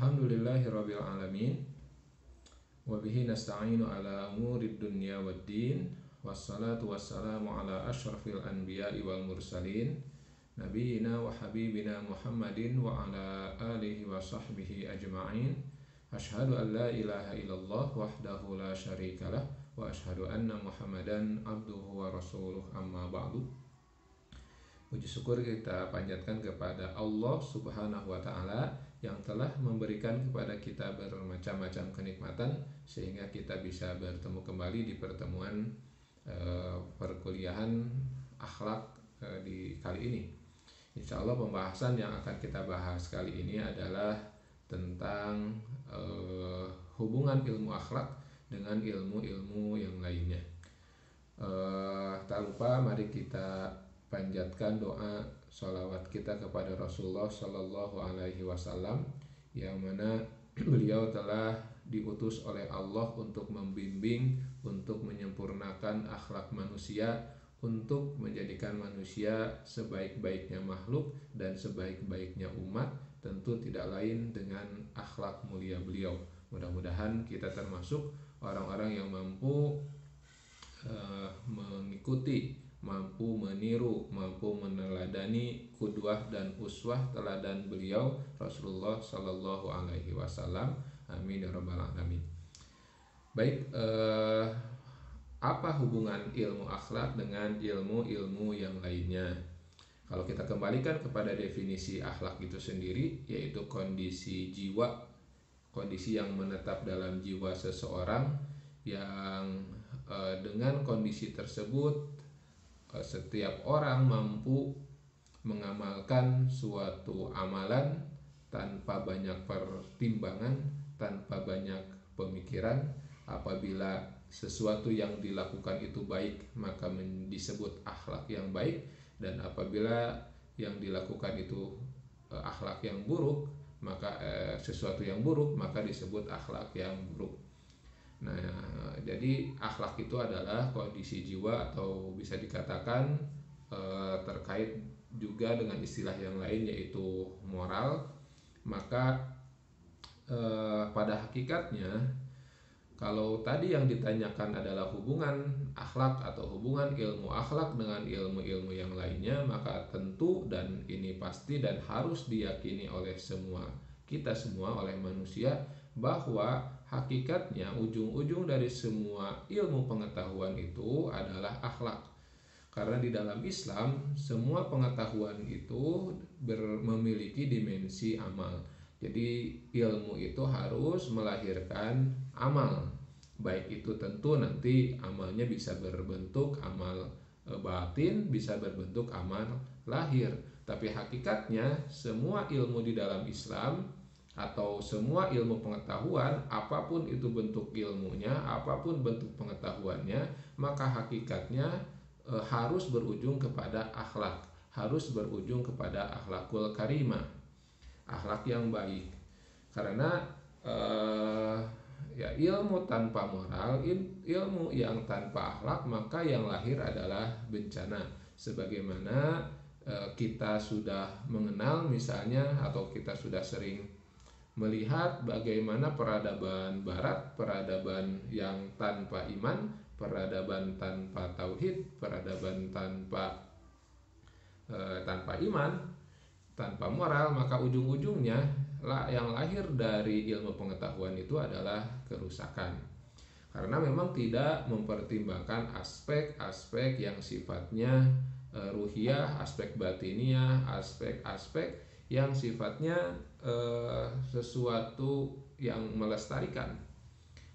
Alhamdulillahirabbil alamin wa bihi nasta'inu ala umurid dunya waddin wassalatu wassalamu ala asyrafil anbiya'i wal mursalin nabiyina wa habibina Muhammadin wa ala alihi wa sahbihi ajma'in. Asyhadu an la ilaha illallah wahdahu la syarikalah wa asyhadu anna Muhammadan abduhu wa rasuluh, amma ba'du. Puji syukur kita panjatkan kepada Allah Subhanahu wa Ta'ala yang telah memberikan kepada kita bermacam-macam kenikmatan sehingga kita bisa bertemu kembali di pertemuan perkuliahan akhlak di kali ini. Insya Allah pembahasan yang akan kita bahas kali ini adalah tentang hubungan ilmu akhlak dengan ilmu-ilmu yang lainnya. Tak lupa mari kita panjatkan doa sholawat kita kepada Rasulullah Shallallahu Alaihi Wasallam yang mana beliau telah diutus oleh Allah untuk membimbing, untuk menyempurnakan akhlak manusia, untuk menjadikan manusia sebaik-baiknya makhluk dan sebaik-baiknya umat, tentu tidak lain dengan akhlak mulia beliau. Mudah-mudahan kita termasuk orang-orang yang mampu mengikuti, mampu meniru, mampu meneladani kudwah dan uswah teladan beliau Rasulullah Sallallahu Alaihi Wasallam. Amin ya rabbal alamin. Baik, apa hubungan ilmu akhlak dengan ilmu-ilmu yang lainnya? Kalau kita kembalikan kepada definisi akhlak itu sendiri, yaitu kondisi jiwa, kondisi yang menetap dalam jiwa seseorang yang dengan kondisi tersebut setiap orang mampu mengamalkan suatu amalan tanpa banyak pertimbangan, tanpa banyak pemikiran. Apabila sesuatu yang dilakukan itu baik, maka disebut akhlak yang baik, dan apabila yang dilakukan itu akhlak yang buruk, maka sesuatu yang buruk, maka disebut akhlak yang buruk. Nah, jadi akhlak itu adalah kondisi jiwa, atau bisa dikatakan terkait juga dengan istilah yang lain yaitu moral. Maka pada hakikatnya, kalau tadi yang ditanyakan adalah hubungan akhlak atau hubungan ilmu akhlak dengan ilmu-ilmu yang lainnya, maka tentu dan ini pasti dan harus diyakini oleh kita semua, oleh manusia, bahwa hakikatnya ujung-ujung dari semua ilmu pengetahuan itu adalah akhlak. Karena di dalam Islam semua pengetahuan itu memiliki dimensi amal. Jadi ilmu itu harus melahirkan amal. Baik itu tentu nanti amalnya bisa berbentuk amal batin, bisa berbentuk amal lahir. Tapi hakikatnya semua ilmu di dalam Islam atau semua ilmu pengetahuan, apapun itu bentuk ilmunya, apapun bentuk pengetahuannya, maka hakikatnya harus berujung kepada akhlak, harus berujung kepada akhlakul karimah, akhlak yang baik. Karena ya ilmu tanpa moral, ilmu yang tanpa akhlak, maka yang lahir adalah bencana. Sebagaimana kita sudah mengenal misalnya, atau kita sudah sering melihat bagaimana peradaban barat, peradaban yang tanpa iman, peradaban tanpa tauhid, peradaban tanpa iman, tanpa moral, maka ujung-ujungnya yang lahir dari ilmu pengetahuan itu adalah kerusakan. Karena memang tidak mempertimbangkan aspek-aspek yang sifatnya ruhiyah, aspek batiniah, aspek-aspek yang sifatnya sesuatu yang melestarikan.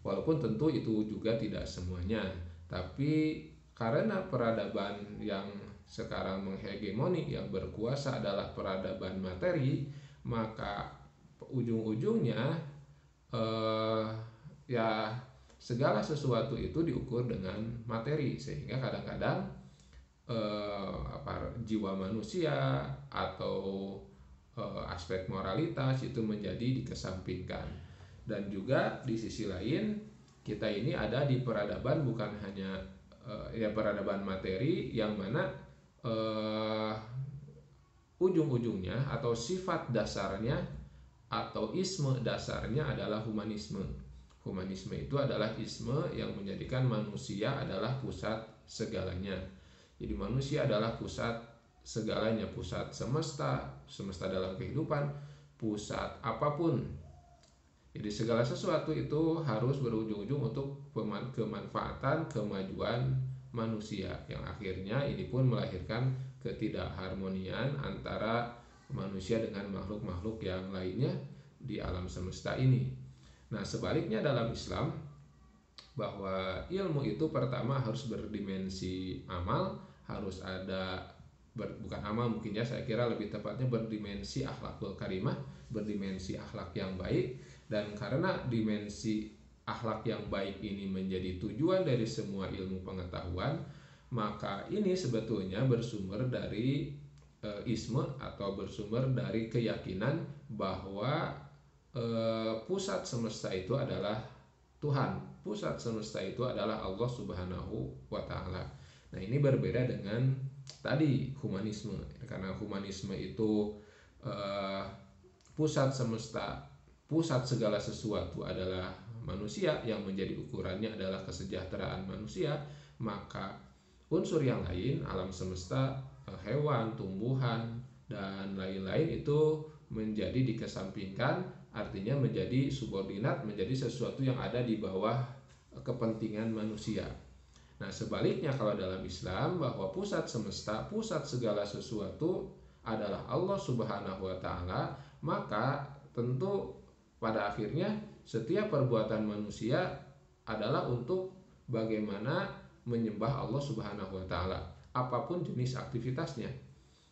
Walaupun tentu itu juga tidak semuanya, tapi karena peradaban yang sekarang menghegemoni, yang berkuasa adalah peradaban materi, maka ujung-ujungnya ya segala sesuatu itu diukur dengan materi, sehingga kadang-kadang jiwa manusia atau aspek moralitas itu menjadi dikesampingkan. Dan juga di sisi lain, kita ini ada di peradaban bukan hanya peradaban materi, yang mana ujung-ujungnya atau sifat dasarnya atau isme dasarnya adalah humanisme. Humanisme itu adalah isme yang menjadikan manusia adalah pusat segalanya. Jadi manusia adalah pusat segalanya, pusat semesta, semesta dalam kehidupan, pusat apapun. Jadi segala sesuatu itu harus berujung-ujung untuk kemanfaatan, kemajuan manusia, yang akhirnya ini pun melahirkan ketidakharmonian antara manusia dengan makhluk-makhluk yang lainnya di alam semesta ini. Nah, sebaliknya dalam Islam, bahwa ilmu itu pertama harus berdimensi amal, harus ada bukan amal mungkin ya, saya kira lebih tepatnya berdimensi akhlakul karimah, berdimensi akhlak yang baik. Dan karena dimensi akhlak yang baik ini menjadi tujuan dari semua ilmu pengetahuan, maka ini sebetulnya bersumber dari isme atau bersumber dari keyakinan bahwa pusat semesta itu adalah Tuhan. Pusat semesta itu adalah Allah Subhanahu wa Ta'ala. Nah, ini berbeda dengan tadi humanisme, karena humanisme itu pusat semesta, pusat segala sesuatu adalah manusia, yang menjadi ukurannya adalah kesejahteraan manusia. Maka unsur yang lain, alam semesta, hewan, tumbuhan, dan lain-lain itu menjadi dikesampingkan, artinya menjadi subordinat, menjadi sesuatu yang ada di bawah kepentingan manusia. Nah, sebaliknya kalau dalam Islam, bahwa pusat semesta, pusat segala sesuatu adalah Allah Subhanahu wa Ta'ala, maka tentu pada akhirnya setiap perbuatan manusia adalah untuk bagaimana menyembah Allah Subhanahu wa Ta'ala, apapun jenis aktivitasnya.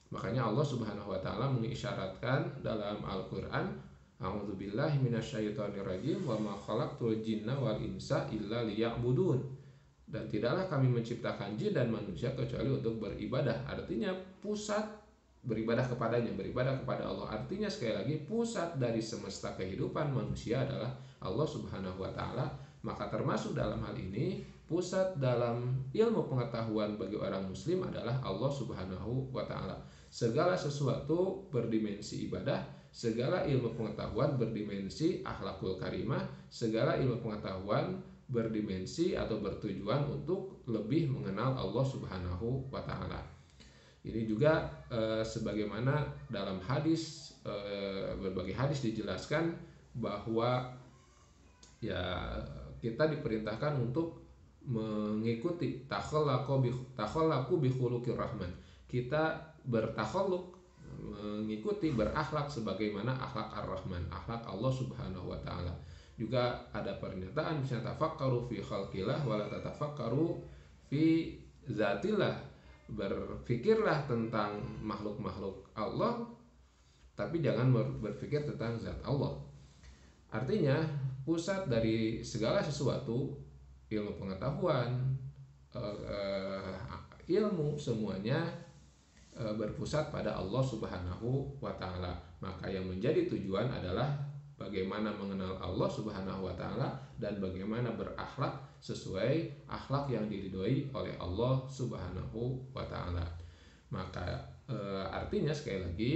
Makanya Allah Subhanahu wa Ta'ala mengisyaratkan dalam Al-Qur'an, a'udzubillahi minasyaitonirrajim, wa ma khalaqtul jinna wal insa illa liya'budun. Dan tidaklah kami menciptakan jin dan manusia kecuali untuk beribadah. Artinya pusat beribadah kepadanya, beribadah kepada Allah. Artinya sekali lagi, pusat dari semesta kehidupan manusia adalah Allah Subhanahu wa Ta'ala. Maka termasuk dalam hal ini, pusat dalam ilmu pengetahuan bagi orang muslim adalah Allah Subhanahu wa Ta'ala. Segala sesuatu berdimensi ibadah, segala ilmu pengetahuan berdimensi akhlakul karimah, segala ilmu pengetahuan berdimensi atau bertujuan untuk lebih mengenal Allah Subhanahu wa Ta'ala. Ini juga sebagaimana dalam hadis, berbagai hadis dijelaskan bahwa ya kita diperintahkan untuk mengikuti takhallaku bi khuluqir rahman. Kita bertakhalluq, mengikuti, berakhlak sebagaimana akhlak Ar-Rahman, akhlak Allah Subhanahu wa Ta'ala. Juga ada pernyataan, misalnya tafakkaru fi khalqillah wa la tatafakkaru fi zatillah. Berfikirlah tentang makhluk-makhluk Allah, tapi jangan berpikir tentang zat Allah. Artinya pusat dari segala sesuatu, ilmu pengetahuan, ilmu, semuanya berpusat pada Allah Subhanahu wa Ta'ala. Maka yang menjadi tujuan adalah bagaimana mengenal Allah Subhanahu wa Ta'ala dan bagaimana berakhlak sesuai akhlak yang diridhoi oleh Allah Subhanahu wa Ta'ala. Maka artinya sekali lagi,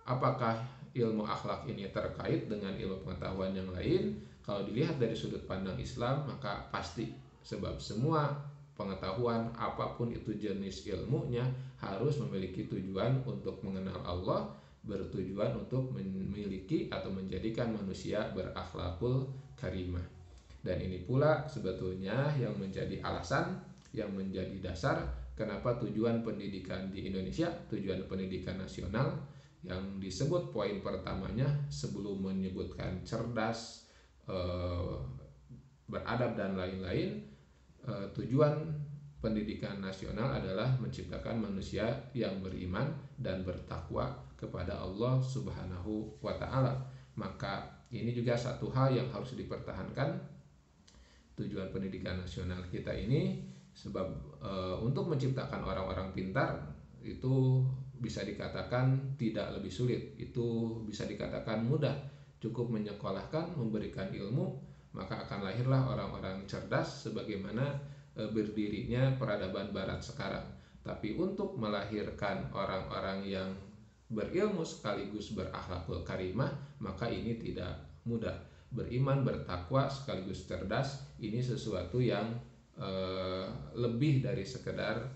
apakah ilmu akhlak ini terkait dengan ilmu pengetahuan yang lain? Kalau dilihat dari sudut pandang Islam, maka pasti, sebab semua pengetahuan apapun itu jenis ilmunya harus memiliki tujuan untuk mengenal Allah, bertujuan untuk memiliki atau menjadikan manusia berakhlakul karimah. Dan ini pula sebetulnya yang menjadi alasan, yang menjadi dasar kenapa tujuan pendidikan di Indonesia, tujuan pendidikan nasional, yang disebut poin pertamanya sebelum menyebutkan cerdas, beradab dan lain-lain, tujuan pendidikan nasional adalah menciptakan manusia yang beriman dan bertakwa kepada Allah Subhanahu wa Ta'ala. Maka ini juga satu hal yang harus dipertahankan, tujuan pendidikan nasional kita ini, sebab untuk menciptakan orang-orang pintar itu bisa dikatakan tidak lebih sulit, itu bisa dikatakan mudah. Cukup menyekolahkan, memberikan ilmu, maka akan lahirlah orang-orang cerdas sebagaimana berdirinya peradaban barat sekarang. Tapi untuk melahirkan orang-orang yang berilmu sekaligus berakhlakul karimah, maka ini tidak mudah. Beriman, bertakwa sekaligus cerdas, ini sesuatu yang lebih dari sekedar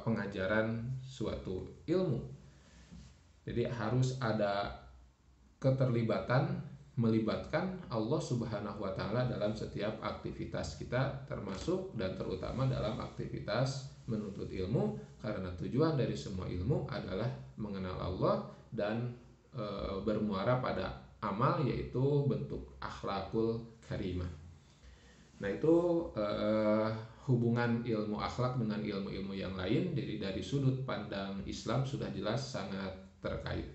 pengajaran suatu ilmu. Jadi harus ada keterlibatan, melibatkan Allah Subhanahu wa taala dalam setiap aktivitas kita, termasuk dan terutama dalam aktivitas menuntut ilmu, karena tujuan dari semua ilmu adalah mengenal Allah dan bermuara pada amal, yaitu bentuk akhlakul karimah. Nah, itu hubungan ilmu akhlak dengan ilmu-ilmu yang lain. Jadi dari sudut pandang Islam sudah jelas sangat terkait.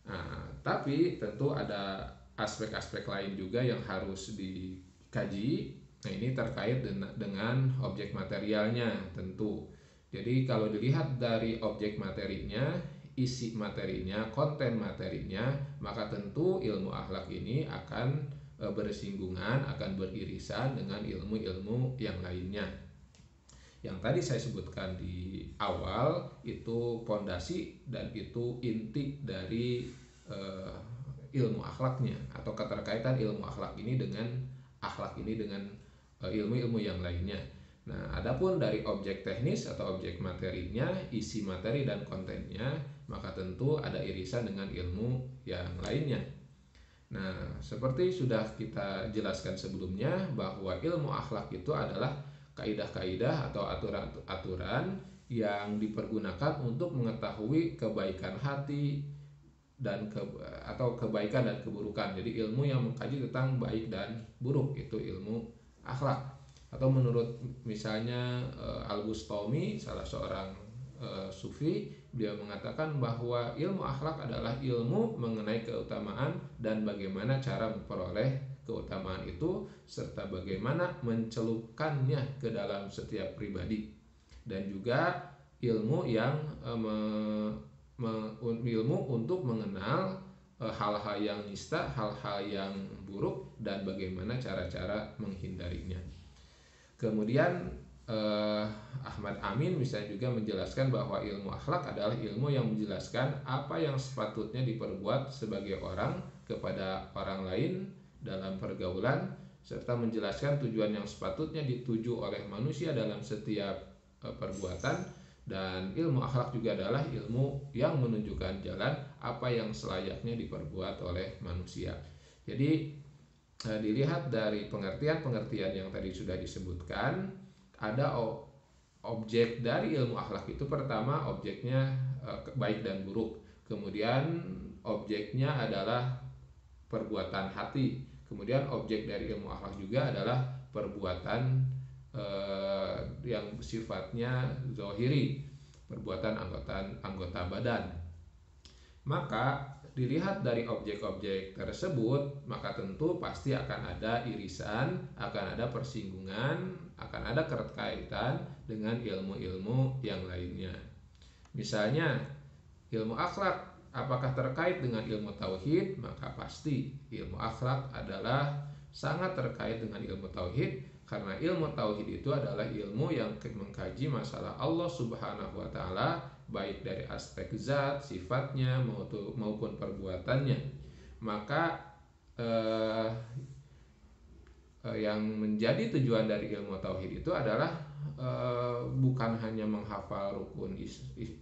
Nah, tapi tentu ada aspek-aspek lain juga yang harus dikaji. Nah, ini terkait dengan objek materialnya tentu. Jadi kalau dilihat dari objek materinya, isi materinya, konten materinya, maka tentu ilmu akhlak ini akan bersinggungan, akan beririsan dengan ilmu-ilmu yang lainnya. Yang tadi saya sebutkan di awal itu pondasi dan itu inti dari ilmu akhlaknya, atau keterkaitan ilmu akhlak ini dengan ilmu-ilmu yang lainnya. Nah, adapun dari objek teknis atau objek materinya, isi materi dan kontennya, maka tentu ada irisan dengan ilmu yang lainnya. Nah, seperti sudah kita jelaskan sebelumnya, bahwa ilmu akhlak itu adalah kaidah-kaidah atau aturan-aturan yang dipergunakan untuk mengetahui kebaikan hati dan atau kebaikan dan keburukan. Jadi ilmu yang mengkaji tentang baik dan buruk itu ilmu akhlak. Atau menurut misalnya Al-Bustami, salah seorang sufi, dia mengatakan bahwa ilmu akhlak adalah ilmu mengenai keutamaan dan bagaimana cara memperoleh keutamaan itu, serta bagaimana mencelupkannya ke dalam setiap pribadi. Dan juga ilmu yang ilmu untuk mengenal hal-hal yang nista, hal-hal yang buruk, dan bagaimana cara-cara menghindarinya. Kemudian Ahmad Amin misalnya juga menjelaskan bahwa ilmu akhlak adalah ilmu yang menjelaskan apa yang sepatutnya diperbuat sebagai orang kepada orang lain dalam pergaulan, serta menjelaskan tujuan yang sepatutnya dituju oleh manusia dalam setiap perbuatan. Dan ilmu akhlak juga adalah ilmu yang menunjukkan jalan apa yang selayaknya diperbuat oleh manusia. Jadi dilihat dari pengertian-pengertian yang tadi sudah disebutkan, ada objek dari ilmu akhlak itu, pertama objeknya baik dan buruk, kemudian objeknya adalah perbuatan hati, kemudian objek dari ilmu akhlak juga adalah perbuatan yang sifatnya zahiri, perbuatan anggota badan. Maka dilihat dari objek-objek tersebut, maka tentu pasti akan ada irisan, akan ada persinggungan, akan ada keterkaitan dengan ilmu-ilmu yang lainnya. Misalnya ilmu akhlak apakah terkait dengan ilmu tauhid? Maka pasti ilmu akhlak adalah sangat terkait dengan ilmu tauhid, karena ilmu tauhid itu adalah ilmu yang mengkaji masalah Allah Subhanahu wa taala, baik dari aspek zat, sifatnya maupun perbuatannya. Maka yang menjadi tujuan dari ilmu tauhid itu adalah bukan hanya menghafal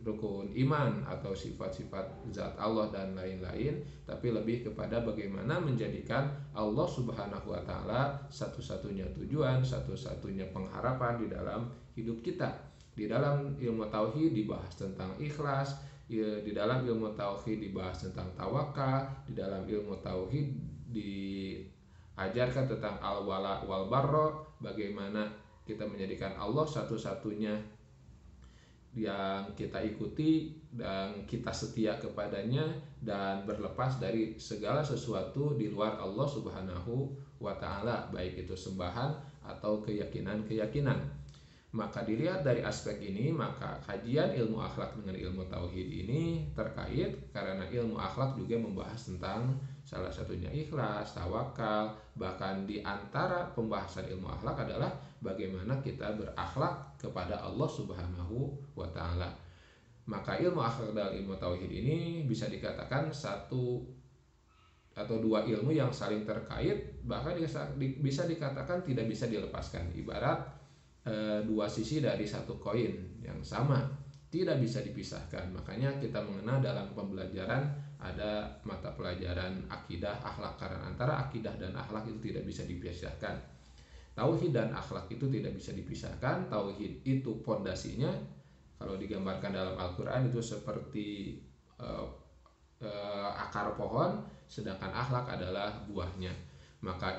rukun iman atau sifat-sifat zat Allah dan lain-lain, tapi lebih kepada bagaimana menjadikan Allah Subhanahu wa taala satu-satunya tujuan, satu-satunya pengharapan di dalam hidup kita. Di dalam ilmu tauhid dibahas tentang ikhlas, di dalam ilmu tauhid dibahas tentang tawakal, di dalam ilmu tauhid diajarkan tentang al-wala wal barra, bagaimana kita menjadikan Allah satu-satunya yang kita ikuti dan kita setia kepadanya, dan berlepas dari segala sesuatu di luar Allah Subhanahu wa taala, baik itu sembahan atau keyakinan-keyakinan. Maka dilihat dari aspek ini, maka kajian ilmu akhlak dengan ilmu tauhid ini terkait, karena ilmu akhlak juga membahas tentang salah satunya ikhlas, tawakal. Bahkan di antara pembahasan ilmu akhlak adalah bagaimana kita berakhlak kepada Allah Subhanahu wa taala. Maka ilmu akhlak dan ilmu tauhid ini bisa dikatakan satu atau dua ilmu yang saling terkait, bahkan bisa dikatakan tidak bisa dilepaskan. Ibarat dua sisi dari satu koin yang sama, tidak bisa dipisahkan. Makanya kita mengenal dalam pembelajaran ada mata pelajaran akidah, akhlak, karena antara akidah dan akhlak itu tidak bisa dipisahkan. Tauhid dan akhlak itu tidak bisa dipisahkan. Tauhid itu pondasinya, kalau digambarkan dalam Al-Quran itu seperti akar pohon, sedangkan akhlak adalah buahnya. Maka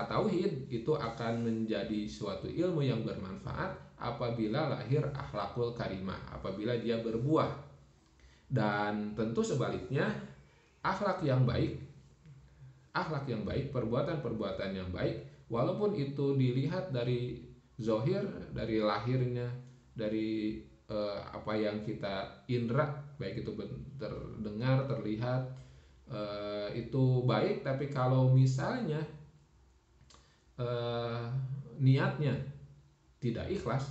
tauhid itu akan menjadi suatu ilmu yang bermanfaat apabila lahir akhlakul karimah, apabila dia berbuah. Dan tentu sebaliknya, akhlak yang baik, perbuatan-perbuatan yang baik, walaupun itu dilihat dari zohir, dari lahirnya, dari apa yang kita indra, baik itu terdengar, terlihat, itu baik, tapi kalau misalnya niatnya tidak ikhlas,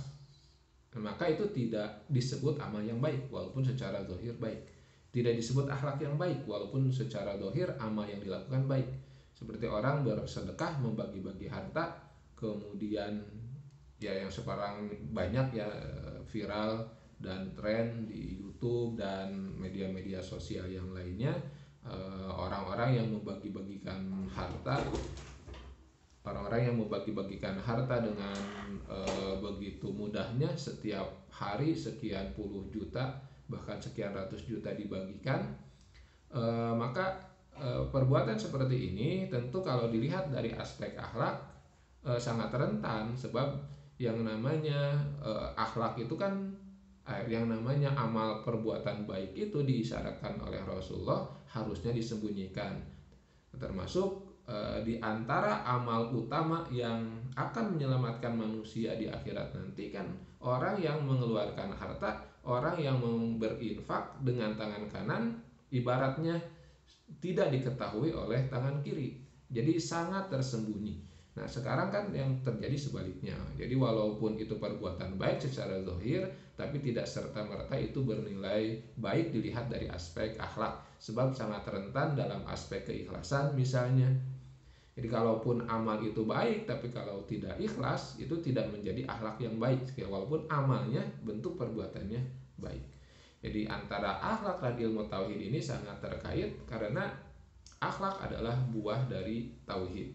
maka itu tidak disebut amal yang baik walaupun secara zahir baik. Tidak disebut akhlak yang baik walaupun secara zahir amal yang dilakukan baik. Seperti orang bersedekah, membagi-bagi harta, kemudian ya yang sekarang banyak ya viral dan tren di YouTube dan media-media sosial yang lainnya, orang-orang yang membagi-bagikan harta dengan begitu mudahnya, setiap hari sekian puluh juta bahkan sekian ratus juta dibagikan. Maka perbuatan seperti ini tentu kalau dilihat dari aspek akhlak sangat rentan, sebab yang namanya akhlak itu kan, yang namanya amal perbuatan baik itu diisyaratkan oleh Rasulullah harusnya disembunyikan. Termasuk di antara amal utama yang akan menyelamatkan manusia di akhirat nanti kan orang yang mengeluarkan harta, orang yang berinfak dengan tangan kanan, ibaratnya tidak diketahui oleh tangan kiri, jadi sangat tersembunyi. Nah sekarang kan yang terjadi sebaliknya. Jadi walaupun itu perbuatan baik secara zahir, tapi tidak serta-merta itu bernilai baik dilihat dari aspek akhlak, sebab sangat rentan dalam aspek keikhlasan misalnya. Jadi kalaupun amal itu baik, tapi kalau tidak ikhlas, itu tidak menjadi akhlak yang baik, walaupun amalnya, bentuk perbuatannya baik. Jadi antara akhlak dan ilmu tauhid ini sangat terkait, karena akhlak adalah buah dari tauhid.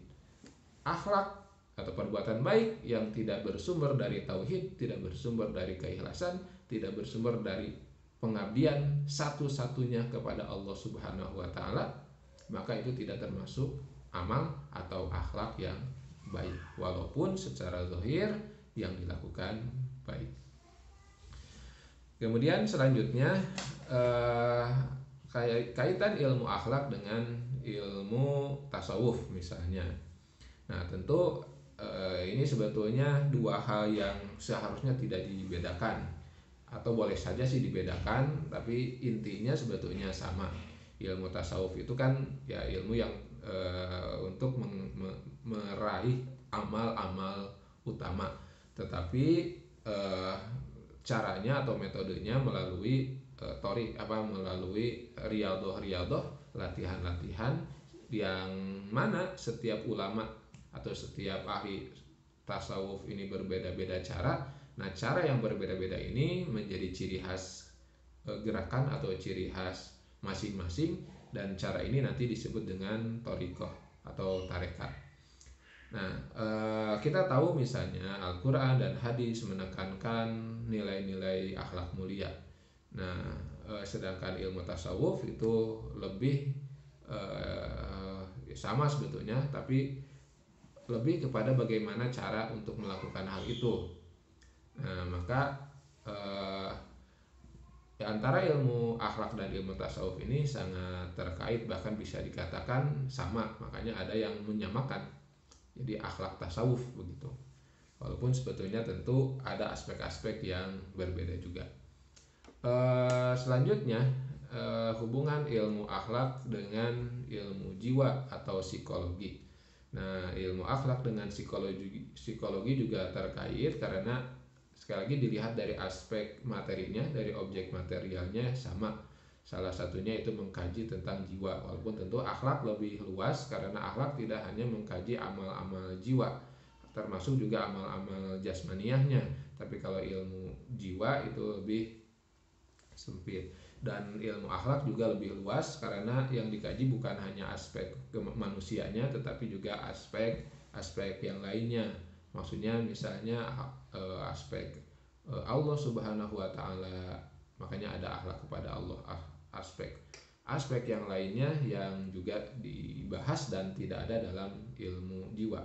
Akhlak atau perbuatan baik yang tidak bersumber dari tauhid, tidak bersumber dari keikhlasan, tidak bersumber dari pengabdian satu-satunya kepada Allah Subhanahu wa taala, maka itu tidak termasuk amal atau akhlak yang baik walaupun secara zahir yang dilakukan baik. Kemudian selanjutnya kaitan ilmu akhlak dengan ilmu tasawuf misalnya. Nah tentu ini sebetulnya dua hal yang seharusnya tidak dibedakan, atau boleh saja sih dibedakan, tapi intinya sebetulnya sama. Ilmu tasawuf itu kan ya ilmu yang untuk meraih amal-amal utama, tetapi caranya atau metodenya melalui melalui riyadhah, latihan-latihan yang mana setiap ulama atau setiap ahli tasawuf ini berbeda-beda cara. Nah cara yang berbeda-beda ini menjadi ciri khas gerakan atau ciri khas masing-masing, dan cara ini nanti disebut dengan thariqah atau tarekat. Nah kita tahu misalnya Al-Quran dan hadis menekankan nilai-nilai akhlak mulia. Nah sedangkan ilmu tasawuf itu lebih sama sebetulnya, tapi lebih kepada bagaimana cara untuk melakukan hal itu. Nah maka antara ilmu akhlak dan ilmu tasawuf ini sangat terkait, bahkan bisa dikatakan sama. Makanya ada yang menyamakan jadi akhlak tasawuf begitu, walaupun sebetulnya tentu ada aspek-aspek yang berbeda juga. Selanjutnya hubungan ilmu akhlak dengan ilmu jiwa atau psikologi. Nah ilmu akhlak dengan psikologi juga terkait, karena sekali lagi dilihat dari aspek materinya, dari objek materialnya sama. Salah satunya itu mengkaji tentang jiwa, walaupun tentu akhlak lebih luas karena akhlak tidak hanya mengkaji amal-amal jiwa, termasuk juga amal-amal jasmaniahnya. Tapi kalau ilmu jiwa itu lebih sempit, dan ilmu akhlak juga lebih luas karena yang dikaji bukan hanya aspek manusianya tetapi juga aspek yang lainnya. Maksudnya misalnya aspek Allah Subhanahu wa taala, makanya ada akhlak kepada Allah. Aspek yang lainnya yang juga dibahas dan tidak ada dalam ilmu jiwa.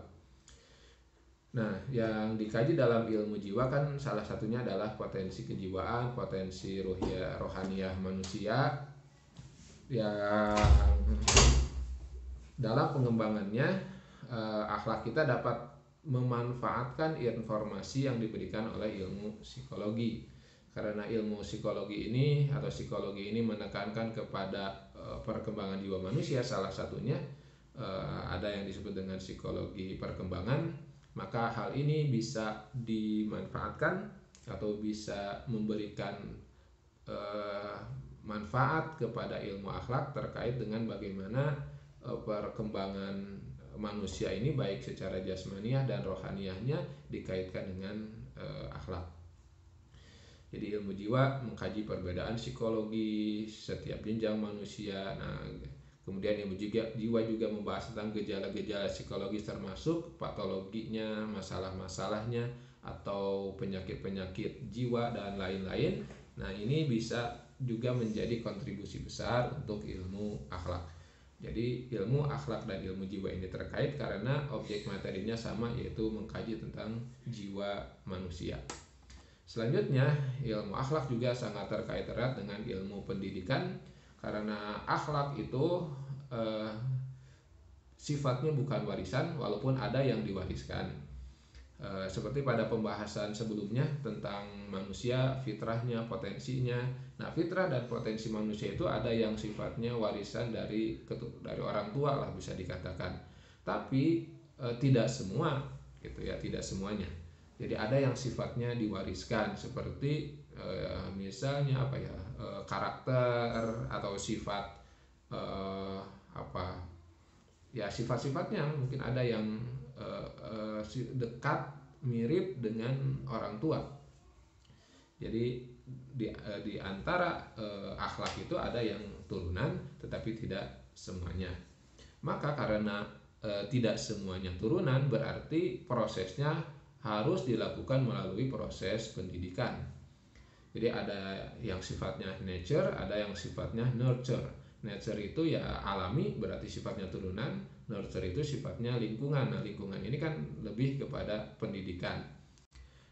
Nah, yang dikaji dalam ilmu jiwa kan salah satunya adalah potensi kejiwaan, potensi rohaniah manusia yang dalam pengembangannya akhlak kita dapat memanfaatkan informasi yang diberikan oleh ilmu psikologi. Karena ilmu psikologi ini menekankan kepada perkembangan jiwa manusia, salah satunya ada yang disebut dengan psikologi perkembangan. Maka hal ini bisa dimanfaatkan atau bisa memberikan manfaat kepada ilmu akhlak terkait dengan bagaimana perkembangan manusia ini baik secara jasmaniah dan rohaniahnya dikaitkan dengan akhlak. Jadi ilmu jiwa mengkaji perbedaan psikologi setiap jenjang manusia. Nah, kemudian ilmu jiwa juga membahas tentang gejala-gejala psikologis termasuk patologinya, masalah-masalahnya, atau penyakit-penyakit jiwa dan lain-lain. Nah, ini bisa juga menjadi kontribusi besar untuk ilmu akhlak. Jadi ilmu akhlak dan ilmu jiwa ini terkait karena objek materinya sama, yaitu mengkaji tentang jiwa manusia. Selanjutnya, ilmu akhlak juga sangat terkait erat dengan ilmu pendidikan karena akhlak itu sifatnya bukan warisan, walaupun ada yang diwariskan. Seperti pada pembahasan sebelumnya tentang manusia, fitrahnya, potensinya. Nah, fitrah dan potensi manusia itu ada yang sifatnya warisan dari orang tua lah bisa dikatakan. Tapi tidak semua, gitu ya, tidak semuanya. Jadi ada yang sifatnya diwariskan seperti misalnya karakter atau sifat sifat-sifatnya mungkin ada yang dekat mirip dengan orang tua. Jadi di antara akhlak itu ada yang turunan tetapi tidak semuanya. Maka karena tidak semuanya turunan, berarti prosesnya harus dilakukan melalui proses pendidikan. Jadi ada yang sifatnya nature, ada yang sifatnya nurture. Nature itu ya alami, berarti sifatnya turunan. Nurture itu sifatnya lingkungan. Nah, lingkungan ini kan lebih kepada pendidikan.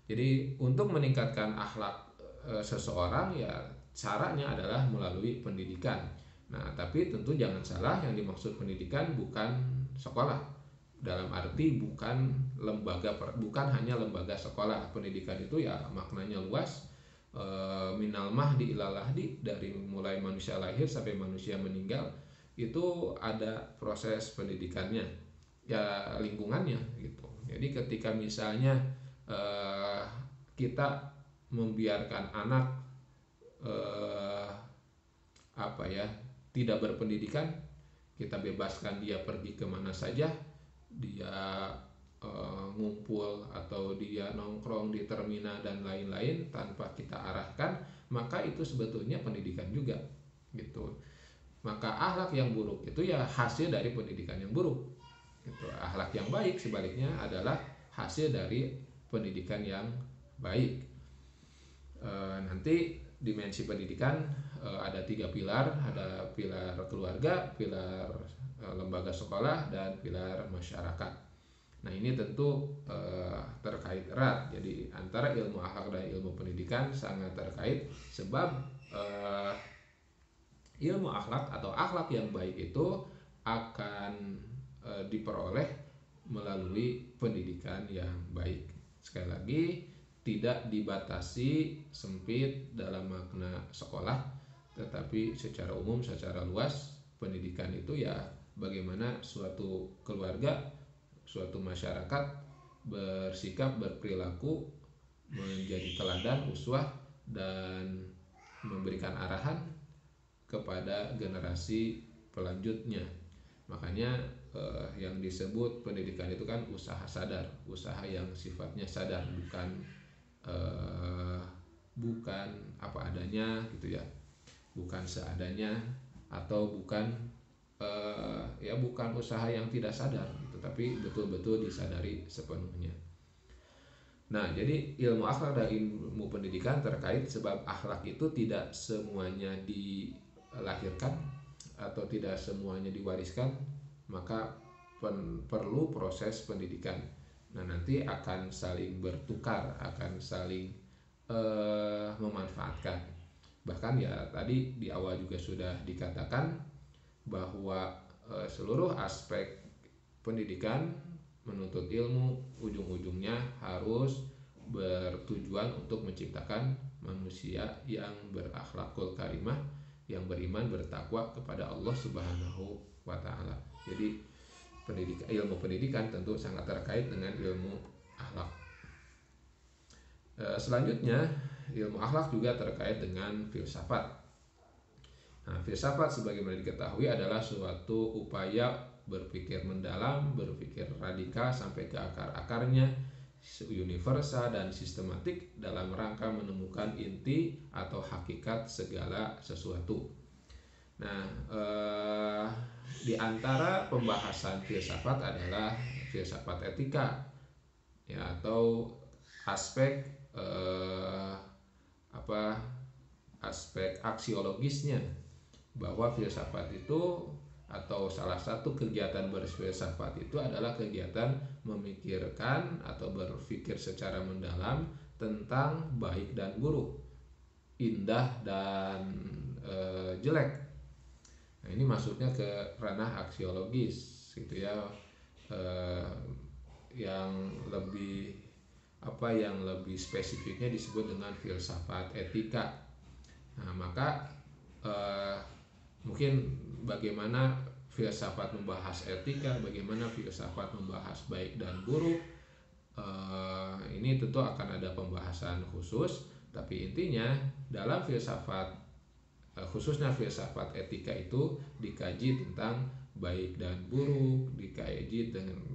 Jadi untuk meningkatkan akhlak seseorang ya caranya adalah melalui pendidikan. Nah, tapi tentu jangan salah, yang dimaksud pendidikan bukan sekolah. Dalam arti bukan hanya lembaga sekolah. Pendidikan itu ya maknanya luas, minal mahdi ilal lahdi, dari mulai manusia lahir sampai manusia meninggal itu ada proses pendidikannya, ya lingkungannya gitu. Jadi ketika misalnya kita membiarkan anak tidak berpendidikan, kita bebaskan dia pergi kemana saja, dia ngumpul atau dia nongkrong di terminal dan lain-lain tanpa kita arahkan, maka itu sebetulnya pendidikan juga gitu. Maka akhlak yang buruk itu ya hasil dari pendidikan yang buruk gitu. Akhlak yang baik sebaliknya adalah hasil dari pendidikan yang baik. Nanti dimensi pendidikan ada 3 pilar, ada pilar keluarga, pilar lembaga sekolah, dan pilar masyarakat. Nah, ini tentu terkait erat. Jadi antara ilmu akhlak dan ilmu pendidikan sangat terkait, sebab ilmu akhlak atau akhlak yang baik itu akan diperoleh melalui pendidikan yang baik. Sekali lagi, tidak dibatasi sempit dalam makna sekolah, tetapi secara umum, secara luas, pendidikan itu ya bagaimana suatu keluarga, suatu masyarakat bersikap, berperilaku menjadi teladan, uswah, dan memberikan arahan kepada generasi pelanjutnya. Makanya yang disebut pendidikan itu kan usaha sadar, usaha yang sifatnya sadar, eh, bukan apa adanya gitu ya, bukan seadanya, atau bukan usaha yang tidak sadar gitu, tapi betul-betul disadari sepenuhnya. Nah, jadi ilmu akhlak dan ilmu pendidikan terkait, sebab akhlak itu tidak semuanya dilahirkan atau tidak semuanya diwariskan, maka perlu proses pendidikan. Nah, nanti akan saling bertukar, akan saling memanfaatkan. Bahkan ya tadi di awal juga sudah dikatakan bahwa seluruh aspek pendidikan menuntut ilmu ujung-ujungnya harus bertujuan untuk menciptakan manusia yang berakhlakul karimah, yang beriman, bertakwa kepada Allah Subhanahu wa taala. Jadi ilmu pendidikan tentu sangat terkait dengan ilmu akhlak. Selanjutnya, ilmu akhlak juga terkait dengan filsafat. Nah, filsafat sebagaimana diketahui adalah suatu upaya berpikir mendalam, berpikir radikal sampai ke akar-akarnya, universal dan sistematik dalam rangka menemukan inti atau hakikat segala sesuatu. Nah, di antara pembahasan filsafat adalah filsafat etika, ya, atau aspek aspek aksiologisnya, bahwa filsafat itu atau salah satu kegiatan berfilsafat itu adalah kegiatan memikirkan atau berpikir secara mendalam tentang baik dan buruk, indah dan jelek. Nah, ini masuknya ke ranah aksiologis gitu ya, yang lebih spesifiknya disebut dengan filsafat etika. Nah, maka mungkin bagaimana filsafat membahas etika, bagaimana filsafat membahas baik dan buruk, ini tentu akan ada pembahasan khusus. Tapi intinya dalam filsafat, khususnya filsafat etika, itu dikaji tentang baik dan buruk, dikaji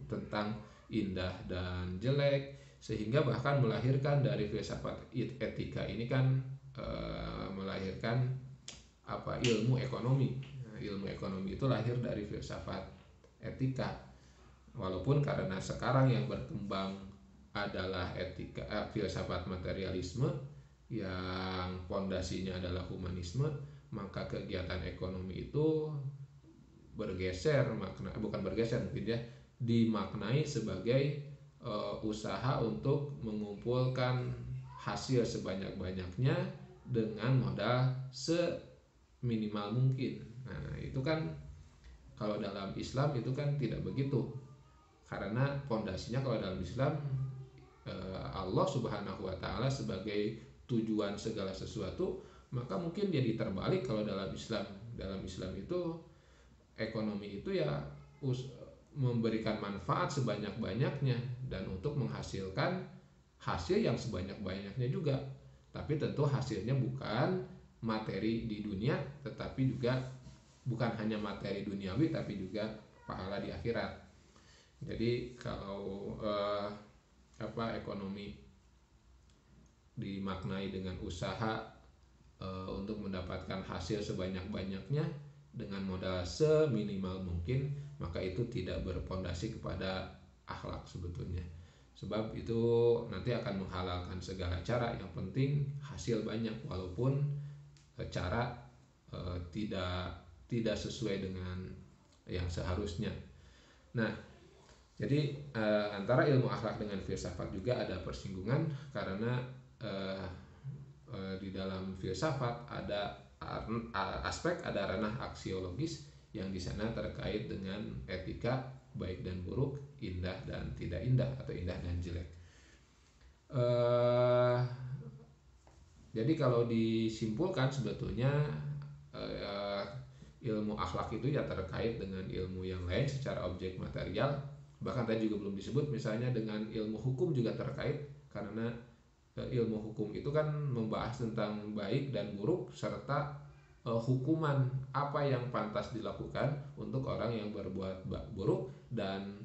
tentang indah dan jelek, sehingga bahkan melahirkan dari filsafat etika ini kan melahirkan ilmu ekonomi. Nah, ilmu ekonomi itu lahir dari filsafat etika. Walaupun karena sekarang yang berkembang adalah filsafat materialisme yang pondasinya adalah humanisme, maka kegiatan ekonomi itu dimaknai sebagai usaha untuk mengumpulkan hasil sebanyak-banyaknya dengan modal seminimal mungkin. Nah, itu kan kalau dalam Islam itu kan tidak begitu, karena pondasinya kalau dalam Islam Allah Subhanahu wa taala sebagai tujuan segala sesuatu, maka mungkin jadi terbalik kalau dalam Islam. Dalam Islam itu ekonomi itu ya memberikan manfaat sebanyak-banyaknya dan untuk menghasilkan hasil yang sebanyak-banyaknya juga. Tapi tentu hasilnya bukan materi di dunia, tetapi juga bukan hanya materi duniawi, tapi juga pahala di akhirat. Jadi kalau ekonomi dimaknai dengan usaha untuk mendapatkan hasil sebanyak-banyaknya dengan modal seminimal mungkin, maka itu tidak berpondasi kepada akhlak sebetulnya. Sebab itu nanti akan menghalalkan segala cara, yang penting hasil banyak, walaupun cara tidak sesuai dengan yang seharusnya. Nah, jadi antara ilmu akhlak dengan filsafat juga ada persinggungan, karena di dalam filsafat ada ranah aksiologis yang di sana terkait dengan etika, baik dan buruk, indah dan tidak indah, atau indah dan jelek. Jadi kalau disimpulkan sebetulnya ilmu akhlak itu ya terkait dengan ilmu yang lain secara objek material. Bahkan tadi juga belum disebut, misalnya dengan ilmu hukum juga terkait, karena ilmu hukum itu kan membahas tentang baik dan buruk serta hukuman apa yang pantas dilakukan untuk orang yang berbuat buruk dan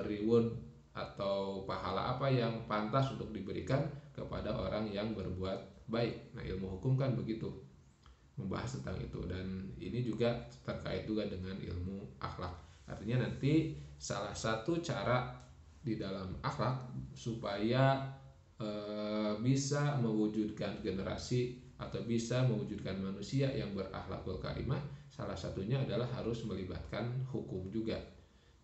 reward atau pahala apa yang pantas untuk diberikan kepada orang yang berbuat baik. Nah, ilmu hukum kan begitu, membahas tentang itu, dan ini juga terkait juga dengan ilmu akhlak. Artinya nanti salah satu cara di dalam akhlak supaya bisa mewujudkan generasi atau bisa mewujudkan manusia yang berakhlakul karimah, salah satunya adalah harus melibatkan hukum juga.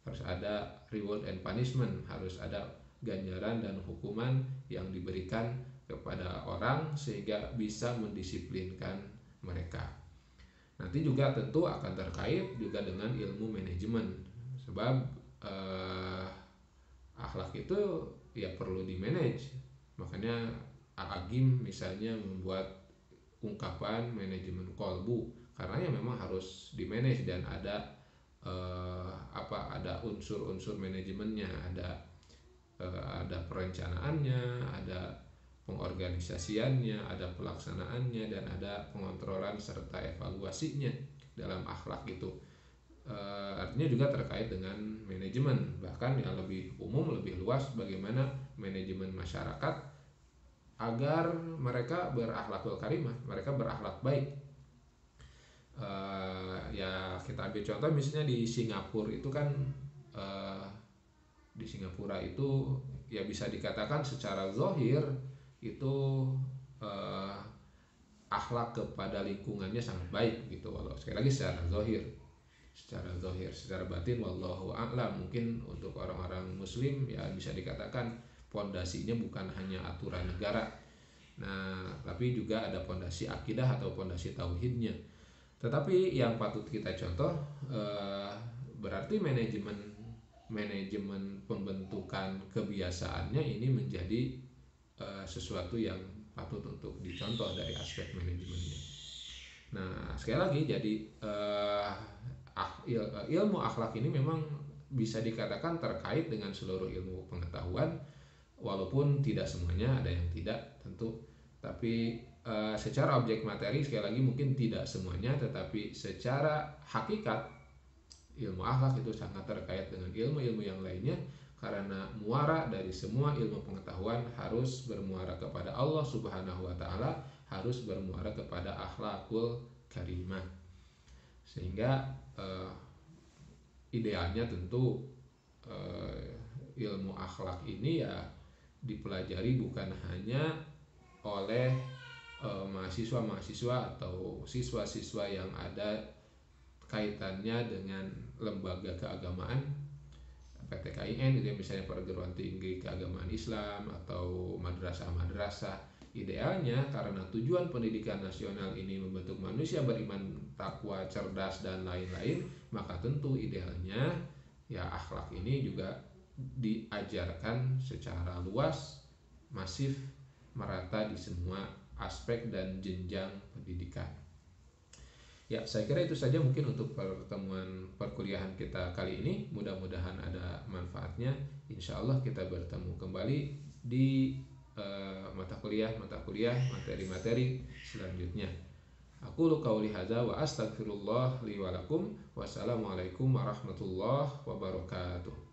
Harus ada reward and punishment, harus ada ganjaran dan hukuman yang diberikan kepada orang sehingga bisa mendisiplinkan mereka. Nanti juga tentu akan terkait juga dengan ilmu manajemen, sebab akhlak itu ya perlu di manage. Makanya Agim misalnya membuat ungkapan manajemen kolbu, karena ya memang harus di manage dan ada ada unsur-unsur manajemennya, ada perencanaannya, ada pengorganisasiannya, ada pelaksanaannya, dan ada pengontrolan serta evaluasinya dalam akhlak itu. Artinya juga terkait dengan manajemen, bahkan yang lebih umum, lebih luas, bagaimana manajemen masyarakat agar mereka berakhlakul karimah, mereka berakhlak baik. Ya kita ambil contoh misalnya di Singapura itu kan, di Singapura itu ya bisa dikatakan secara zahir itu akhlak kepada lingkungannya sangat baik gitu, walau sekali lagi secara zahir. Secara batin wallahu a'lam, mungkin untuk orang-orang muslim ya bisa dikatakan pondasinya bukan hanya aturan negara, nah tapi juga ada pondasi akidah atau pondasi tauhidnya. Tetapi yang patut kita contoh, berarti manajemen pembentukan kebiasaannya ini menjadi sesuatu yang patut untuk dicontoh dari aspek manajemennya. Nah sekali lagi, jadi ilmu akhlak ini memang bisa dikatakan terkait dengan seluruh ilmu pengetahuan, walaupun tidak semuanya, ada yang tidak tentu, tapi secara objek materi sekali lagi mungkin tidak semuanya, tetapi secara hakikat ilmu akhlak itu sangat terkait dengan ilmu-ilmu yang lainnya, karena muara dari semua ilmu pengetahuan harus bermuara kepada Allah Subhanahu wa taala, harus bermuara kepada akhlakul karimah. Sehingga idealnya tentu ilmu akhlak ini ya dipelajari bukan hanya oleh mahasiswa-mahasiswa atau siswa-siswa yang ada kaitannya dengan lembaga keagamaan PTKIN itu, misalnya perguruan tinggi keagamaan Islam atau madrasah-madrasah. Idealnya karena tujuan pendidikan nasional ini membentuk manusia beriman, takwa, cerdas, dan lain-lain, maka tentu idealnya ya akhlak ini juga diajarkan secara luas, masif, merata di semua aspek dan jenjang pendidikan. Ya, saya kira itu saja mungkin untuk pertemuan perkuliahan kita kali ini. Mudah-mudahan ada manfaatnya. Insya Allah kita bertemu kembali di mata kuliah, materi-materi selanjutnya. Aku qauli hadza wa astaghfirullah li wa lakum. Wassalamualaikum warahmatullahi wabarakatuh.